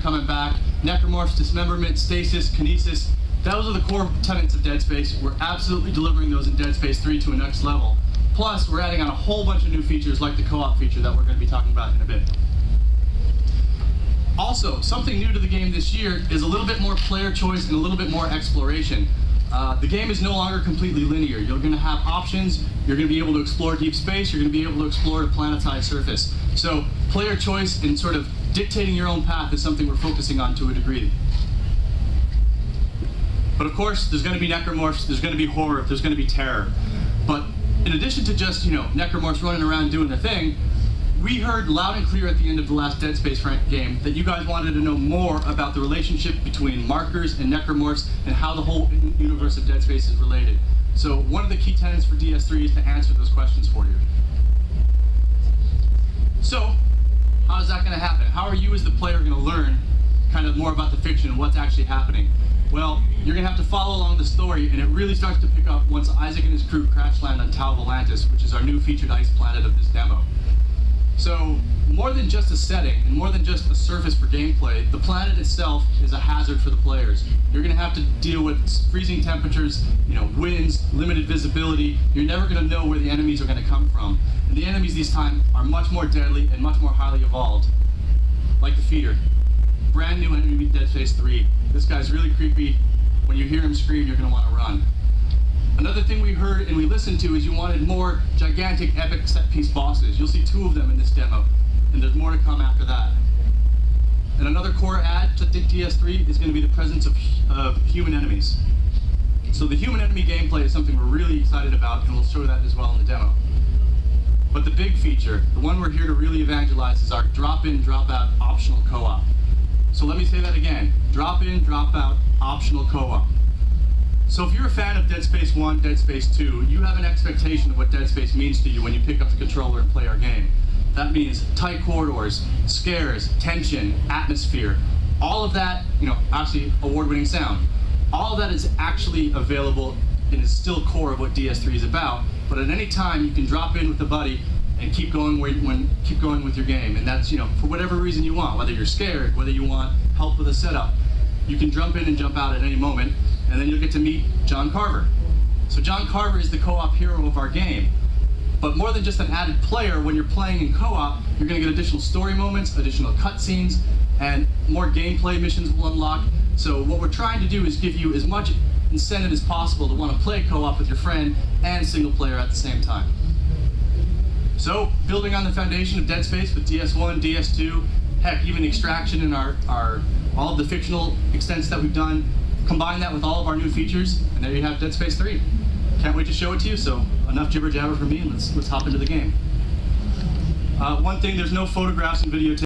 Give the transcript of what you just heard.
coming back. Necromorphs, Dismemberment, Stasis, Kinesis. Those are the core tenets of Dead Space. We're absolutely delivering those in Dead Space 3 to a next level. Plus, we're adding on a whole bunch of new features like the co-op feature that we're going to be talking about in a bit. Also, something new to the game this year is a little bit more player choice and a little bit more exploration. The game is no longer completely linear. You're going to have options, you're going to be able to explore deep space, you're going to be able to explore the planetized surface. So player choice and sort of dictating your own path is something we're focusing on to a degree. But of course, there's going to be necromorphs, there's going to be horror, there's going to be terror. But in addition to just, necromorphs running around doing their thing, we heard loud and clear at the end of the last Dead Space game that you guys wanted to know more about the relationship between markers and necromorphs and how the whole universe of Dead Space is related. So one of the key tenets for DS3 is to answer those questions for you. So, how is that going to happen? How are you as the player going to learn kind of more about the fiction and what's actually happening? Well, you're going to have to follow along the story, and it really starts to pick up once Isaac and his crew crash land on Tau Volantis, which is our new featured ice planet of this demo. So, more than just a setting, and more than just a surface for gameplay, the planet itself is a hazard for the players. You're going to have to deal with freezing temperatures, winds, limited visibility. You're never going to know where the enemies are going to come from. And the enemies this time are much more deadly and much more highly evolved. Like the Feeder. Brand new enemy Dead Space 3. This guy's really creepy. When you hear him scream, you're going to want to run. Another thing we heard and we listened to is you wanted more gigantic, epic set-piece bosses. You'll see 2 of them in this demo, and there's more to come after that. And another core add to DS3 is going to be the presence of human enemies. So the human enemy gameplay is something we're really excited about, and we'll show that as well in the demo. But the big feature, the one we're here to really evangelize, is our drop-in, drop-out optional co-op. So let me say that again. Drop-in, drop-out optional co-op. So if you're a fan of Dead Space 1, Dead Space 2, you have an expectation of what Dead Space means to you when you pick up the controller and play our game. That means tight corridors, scares, tension, atmosphere, all of that, actually award-winning sound. All of that is actually available and is still core of what DS3 is about, but at any time you can drop in with a buddy and keep going with your game. And that's, for whatever reason you want, whether you're scared, whether you want help with a setup, you can jump in and jump out at any moment. And then you'll get to meet John Carver. So John Carver is the co-op hero of our game. But more than just an added player, when you're playing in co-op, you're going to get additional story moments, additional cutscenes, and more gameplay missions will unlock. So what we're trying to do is give you as much incentive as possible to want to play co-op with your friend and single player at the same time. So, building on the foundation of Dead Space with DS1, DS2, heck, even Extraction and all of the fictional extents that we've done, combine that with all of our new features, and there you have Dead Space 3. Can't wait to show it to you, so enough jibber jabber for me, and let's hop into the game. One thing, there's no photographs and videotapes.